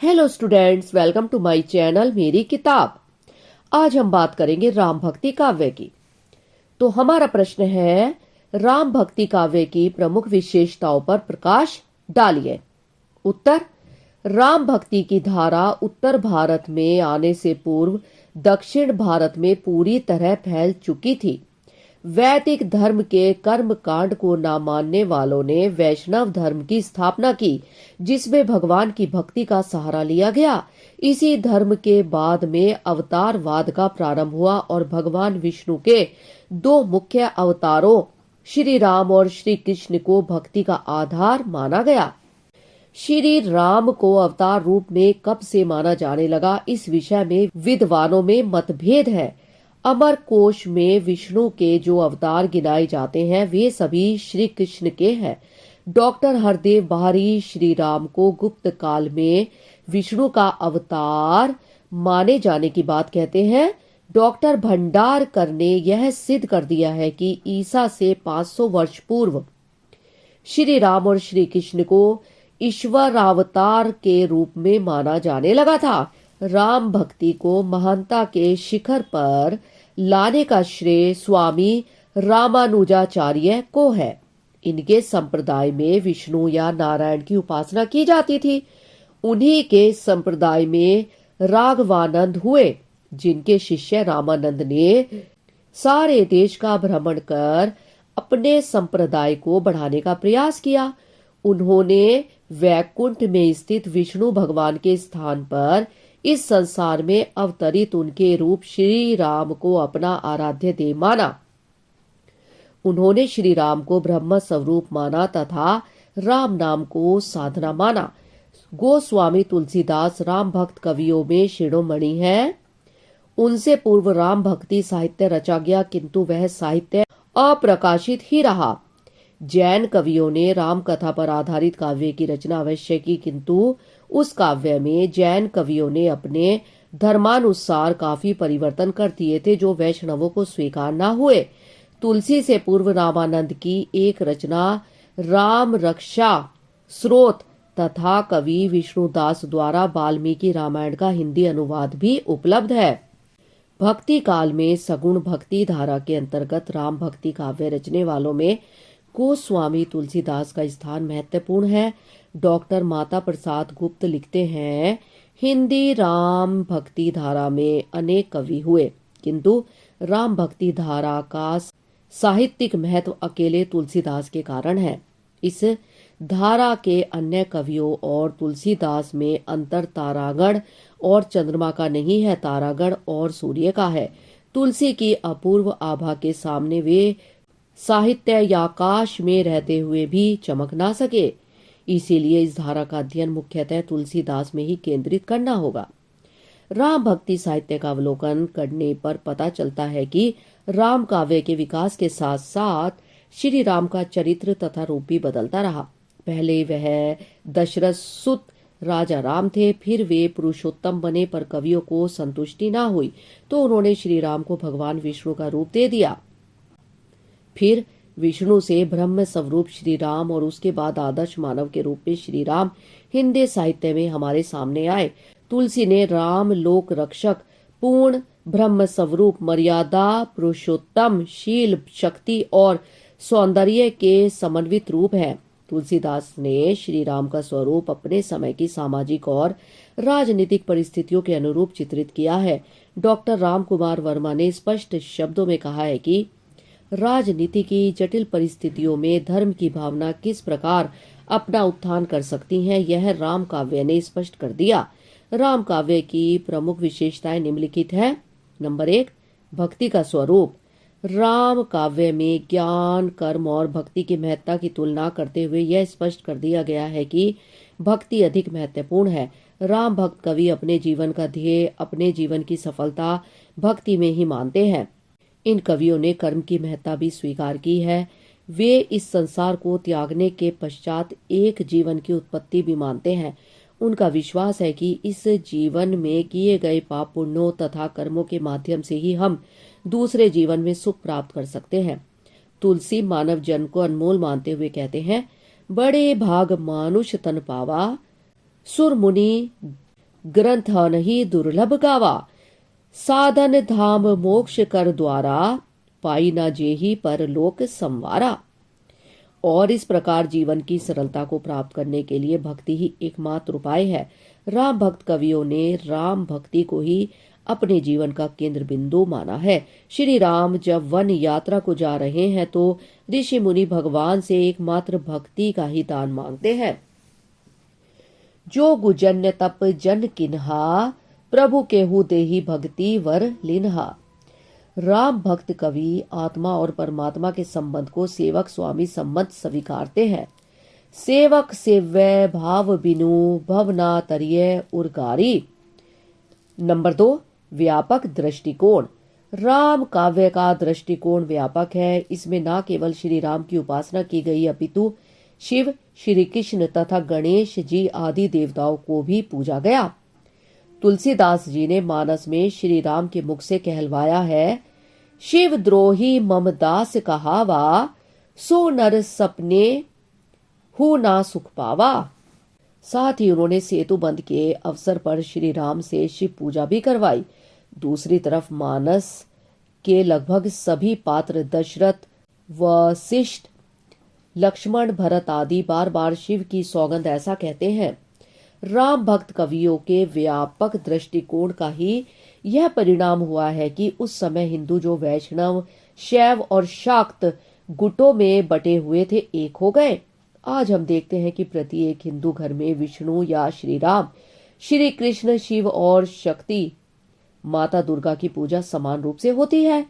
Hello students, welcome to my channel Meri Kitab. आज हम बात करेंगे राम भक्ति काव्य की। तो हमारा प्रश्न है, राम भक्ति काव्य की प्रमुख विशेषताओं पर प्रकाश डालिए। उत्तर, राम भक्ति की धारा उत्तर भारत में आने से पूर्व दक्षिण भारत में पूरी तरह फैल चुकी थी। वैदिक धर्म के कर्म कांड को न मानने वालों ने वैष्णव धर्म की स्थापना की, जिसमें भगवान की भक्ति का सहारा लिया गया। इसी धर्म के बाद में अवतारवाद का प्रारंभ हुआ और भगवान विष्णु के दो मुख्य अवतारों श्री राम और श्री कृष्ण को भक्ति का आधार माना गया। श्री राम को अवतार रूप में कब से माना जाने लगा, इस विषय में विद्वानों में मतभेद है। अमर कोश में विष्णु के जो अवतार गिनाए जाते हैं वे सभी श्री कृष्ण के हैं। डॉक्टर हरदेव बाहरी श्री राम को गुप्त काल में विष्णु का अवतार माने जाने की बात कहते हैं। डॉक्टर भंडारकर ने यह सिद्ध कर दिया है कि ईसा से 500 वर्ष पूर्व श्री राम और श्री कृष्ण को ईश्वरावतार के रूप में माना जाने लगा था। राम भक्ति को महानता के शिखर पर लाने का श्रेय स्वामी रामानुजाचार्य को है। इनके संप्रदाय में विष्णु या नारायण की उपासना की जाती थी। उन्हीं के संप्रदाय में राघवानंद हुए, जिनके शिष्य रामानंद ने सारे देश का भ्रमण कर अपने संप्रदाय को बढ़ाने का प्रयास किया। उन्होंने वैकुंठ में स्थित विष्णु भगवान के स्थान पर इस संसार में अवतरित उनके रूप श्री राम को अपना आराध्य देव माना। उन्होंने श्री राम को ब्रह्म स्वरूप माना तथा राम नाम को साधना माना। गोस्वामी तुलसीदास राम भक्त कवियों में शिरोमणि हैं। उनसे पूर्व राम भक्ति साहित्य रचा गया, किंतु वह साहित्य अप्रकाशित ही रहा। जैन कवियों ने राम कथा पर आधारित काव्य की रचना अवश्य की, किंतु उस काव्य में जैन कवियों ने अपने धर्मानुसार काफी परिवर्तन कर दिए थे, जो वैष्णवों को स्वीकार न हुए। तुलसी से पूर्व रामानंद की एक रचना राम रक्षा स्रोत तथा कवि विष्णुदास द्वारा वाल्मीकि रामायण का हिंदी अनुवाद भी उपलब्ध है। भक्ति काल में सगुण भक्ति धारा के अंतर्गत राम भक्ति काव्य रचने वालों में गोस्वामी तुलसीदास का स्थान महत्वपूर्ण है। डॉक्टर माता प्रसाद गुप्त लिखते हैं, हिंदी राम भक्ति धारा में अनेक कवि हुए, किंतु राम भक्ति धारा का साहित्यिक महत्व अकेले तुलसीदास के कारण है। इस धारा के अन्य कवियों और तुलसीदास में अंतर तारागण और चंद्रमा का नहीं है, तारागण और सूर्य का है। तुलसी की अपूर्व आभा के सामने वे साहित्य या आकाश में रहते हुए भी चमक ना सके। इसीलिए इस धारा का अध्ययन मुख्यतः तुलसीदास में ही केंद्रित करना होगा। राम भक्ति साहित्य का अवलोकन करने पर पता चलता है कि राम काव्य के विकास के साथ साथ श्री राम का चरित्र तथा रूप भी बदलता रहा। पहले वह दशरथ सुत राजा राम थे, फिर वे पुरुषोत्तम बने, पर कवियों को संतुष्टि ना हुई तो उन्होंने श्री राम को भगवान विष्णु का रूप दे दिया। फिर विष्णु से ब्रह्म स्वरूप श्री राम और उसके बाद आदर्श मानव के रूप में श्री राम हिंदी साहित्य में हमारे सामने आए। तुलसी ने राम लोक रक्षक, पूर्ण ब्रह्म स्वरूप, मर्यादा पुरुषोत्तम, शील, शक्ति और सौंदर्य के समन्वित रूप है। तुलसीदास ने श्री राम का स्वरूप अपने समय की सामाजिक और राजनीतिक परिस्थितियों के अनुरूप चित्रित किया है। डॉक्टर राम कुमार वर्मा ने स्पष्ट शब्दों में कहा है कि राजनीति की जटिल परिस्थितियों में धर्म की भावना किस प्रकार अपना उत्थान कर सकती है, यह राम काव्य ने स्पष्ट कर दिया। राम काव्य की प्रमुख विशेषताएं निम्नलिखित है। नंबर 1, भक्ति का स्वरूप। राम काव्य में ज्ञान, कर्म और भक्ति की महत्ता की तुलना करते हुए यह स्पष्ट कर दिया गया है कि भक्ति अधिक महत्वपूर्ण है। राम भक्त कवि अपने जीवन का ध्येय, अपने जीवन की सफलता भक्ति में ही मानते हैं। इन कवियों ने कर्म की महत्ता भी स्वीकार की है। वे इस संसार को त्यागने के पश्चात एक जीवन की उत्पत्ति भी मानते हैं। उनका विश्वास है कि इस जीवन में किए गए पाप पुण्यों तथा कर्मों के माध्यम से ही हम दूसरे जीवन में सुख प्राप्त कर सकते हैं। तुलसी मानव जन्म को अनमोल मानते हुए कहते हैं, बड़े भाग मानुष तन पावा, सुर मुनि ग्रंथ नहीं दुर्लभ गावा, साधन धाम मोक्ष कर द्वारा, पाई ना जेही पर लोक संवारा। और इस प्रकार जीवन की सरलता को प्राप्त करने के लिए भक्ति ही एकमात्र उपाय है। राम भक्त कवियों ने राम भक्ति को ही अपने जीवन का केंद्र बिंदु माना है। श्री राम जब वन यात्रा को जा रहे हैं तो ऋषि मुनि भगवान से एकमात्र भक्ति का ही दान मांगते हैं। जो गुजन्य तप जन किन्हा, प्रभु केहू देही भक्ति वर लिन्हा। राम भक्त कवि आत्मा और परमात्मा के संबंध को सेवक स्वामी संबंध स्वीकारते हैं। सेवक सेव्य भाव बिनु, भवना तरिय उर्गारी। नंबर 2, व्यापक दृष्टिकोण। राम काव्य का दृष्टिकोण व्यापक है। इसमें न केवल श्री राम की उपासना की गई अपितु शिव, श्री कृष्ण तथा गणेश जी आदि देवताओं को भी पूजा गया। तुलसीदास जी ने मानस में श्री राम के मुख से कहलवाया है, शिव द्रोही मम दास कहावा, सो नर सपने हु ना सुख पावा। साथ ही उन्होंने सेतु बंध के अवसर पर श्री राम से शिव पूजा भी करवाई। दूसरी तरफ मानस के लगभग सभी पात्र दशरथ, वशिष्ठ, लक्ष्मण, भरत आदि बार बार शिव की सौगंध ऐसा कहते हैं। राम भक्त कवियों के व्यापक दृष्टिकोण का ही यह परिणाम हुआ है कि उस समय हिंदू जो वैष्णव, शैव और शाक्त गुटों में बटे हुए थे, एक हो गए। आज हम देखते हैं कि प्रत्येक हिंदू घर में विष्णु या श्री राम, श्री कृष्ण, शिव और शक्ति माता दुर्गा की पूजा समान रूप से होती है।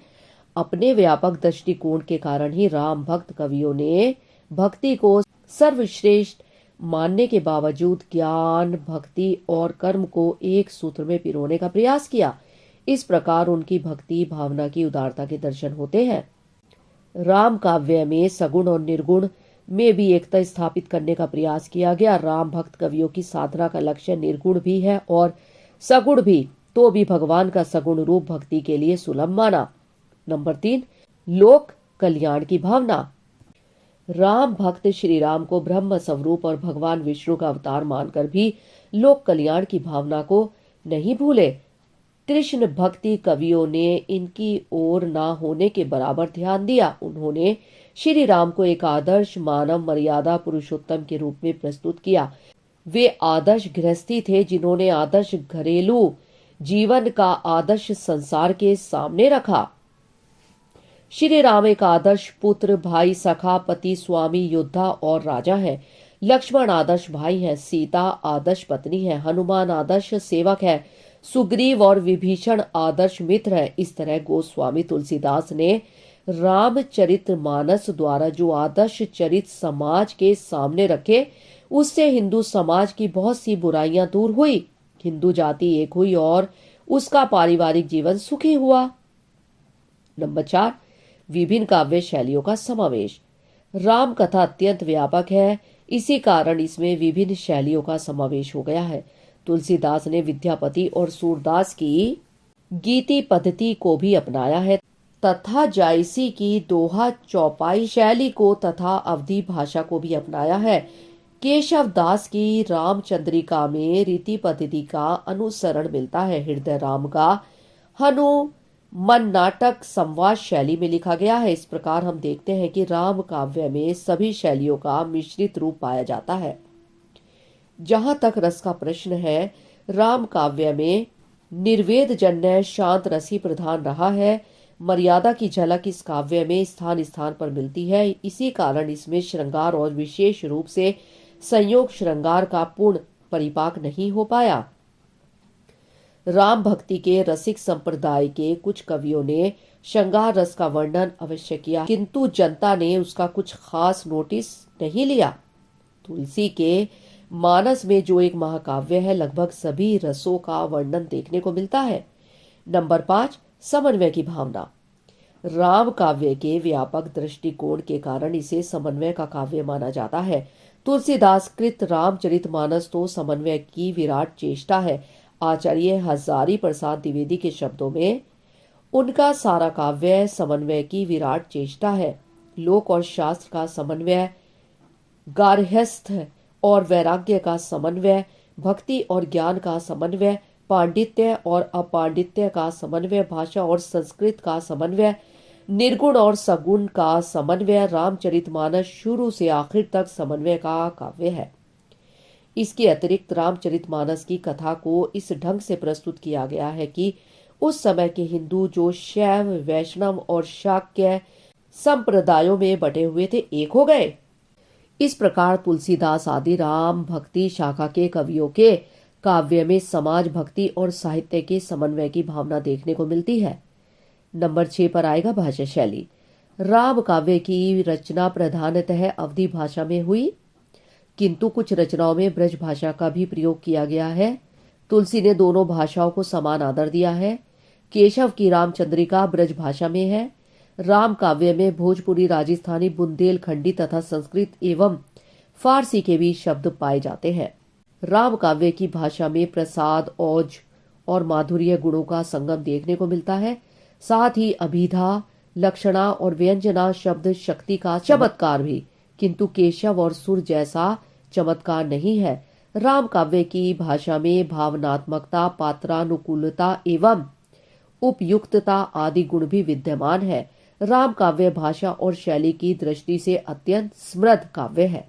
अपने व्यापक दृष्टिकोण के कारण ही राम भक्त कवियों ने भक्ति को सर्वश्रेष्ठ मानने के बावजूद ज्ञान, भक्ति और कर्म को एक सूत्र में पिरोने का प्रयास किया। इस प्रकार उनकी भक्ति भावना की उदारता के दर्शन होते हैं। राम काव्य में सगुण और निर्गुण में भी एकता स्थापित करने का प्रयास किया गया। राम भक्त कवियों की साधना का लक्ष्य निर्गुण भी है और सगुण भी, तो भी भगवान का सगुण रूप भक्ति के लिए सुलभ माना। नंबर 3, लोक कल्याण की भावना। राम भक्त श्री राम को ब्रह्म स्वरूप और भगवान विष्णु का अवतार मानकर भी लोक कल्याण की भावना को नहीं भूले। कृष्ण भक्ति कवियों ने इनकी ओर ना होने के बराबर ध्यान दिया। उन्होंने श्री राम को एक आदर्श मानव, मर्यादा पुरुषोत्तम के रूप में प्रस्तुत किया। वे आदर्श गृहस्थी थे जिन्होंने आदर्श घरेलू जीवन का आदर्श संसार के सामने रखा। श्री राम एक आदर्श पुत्र, भाई, सखा, पति, स्वामी, योद्धा और राजा है। लक्ष्मण आदर्श भाई है, सीता आदर्श पत्नी है, हनुमान आदर्श सेवक है, सुग्रीव और विभीषण आदर्श मित्र है। इस तरह गोस्वामी तुलसीदास ने रामचरितमानस द्वारा जो आदर्श चरित्र समाज के सामने रखे, उससे हिंदू समाज की बहुत सी बुराइयां दूर हुई, हिंदू जाति एक हुई और उसका पारिवारिक जीवन सुखी हुआ। नंबर 4, विभिन्न काव्य शैलियों का समावेश। राम कथा अत्यंत व्यापक है, इसी कारण इसमें विभिन्न शैलियों का समावेश हो गया है। तुलसीदास ने विद्यापति और सूरदास की गीति पद्धति को भी अपनाया है तथा जायसी की दोहा चौपाई शैली को तथा अवधी भाषा को भी अपनाया है। केशव दास की रामचंद्रिका में रीति पद्धति का अनुसरण मिलता है। हृदय राम का हनुमान नाटक संवाद शैली में लिखा गया है। इस प्रकार हम देखते हैं कि राम काव्य में सभी शैलियों का मिश्रित रूप पाया जाता है। जहां तक रस का प्रश्न है, राम काव्य में निर्वेद जन्य शांत रसी प्रधान रहा है। मर्यादा की झलक इस काव्य में स्थान स्थान पर मिलती है। इसी कारण इसमें श्रृंगार और विशेष रूप से संयोग श्रृंगार का पूर्ण परिपाक नहीं हो पाया। राम भक्ति के रसिक संप्रदाय के कुछ कवियों ने श्रृंगार रस का वर्णन अवश्य किया, किंतु जनता ने उसका कुछ खास नोटिस नहीं लिया। तुलसी के मानस में जो एक महाकाव्य है, लगभग सभी रसों का वर्णन देखने को मिलता है। नंबर 5, समन्वय की भावना। राम काव्य के व्यापक दृष्टिकोण के कारण इसे समन्वय का काव्य माना जाता है। तुलसीदास कृत रामचरितमानस तो समन्वय की विराट चेष्टा है। आचार्य हजारी प्रसाद द्विवेदी के शब्दों में उनका सारा काव्य समन्वय की विराट चेष्टा है। लोक और शास्त्र का समन्वय, गार्हस्थ्य और वैराग्य का समन्वय, भक्ति और ज्ञान का समन्वय, पांडित्य और अपांडित्य का समन्वय, भाषा और संस्कृत का समन्वय, निर्गुण और सगुण का समन्वय। रामचरितमानस शुरू से आखिर तक समन्वय का काव्य है। इसके अतिरिक्त रामचरितमानस की कथा को इस ढंग से प्रस्तुत किया गया है कि उस समय के हिंदू जो शैव, वैष्णव और शाक्य संप्रदायों में बटे हुए थे, एक हो गए। इस प्रकार तुलसीदास आदि राम भक्ति शाखा के कवियों के काव्य में समाज भक्ति और साहित्य के समन्वय की भावना देखने को मिलती है। नंबर 6 पर आएगा भाषा शैली। राम काव्य की रचना प्रधानतः अवधी भाषा में हुई, किंतु कुछ रचनाओं में ब्रज भाषा का भी प्रयोग किया गया है। तुलसी ने दोनों भाषाओं को समान आदर दिया है। केशव की रामचंद्रिका ब्रज भाषा में है। राम काव्य में भोजपुरी, राजस्थानी, बुंदेलखंडी तथा संस्कृत एवं फारसी के भी शब्द पाए जाते हैं। राम काव्य की भाषा में प्रसाद, औज और माधुर्य गुणों का संगम देखने को मिलता है। साथ ही अभिधा, लक्षणा और व्यंजना शब्द शक्ति का चमत्कार भी, किंतु केशव और सुर जैसा चमत्कार नहीं है। राम काव्य की भाषा में भावनात्मकता, पात्रानुकूलता एवं उपयुक्तता आदि गुण भी विद्यमान है। राम काव्य भाषा और शैली की दृष्टि से अत्यंत समृद्ध काव्य है।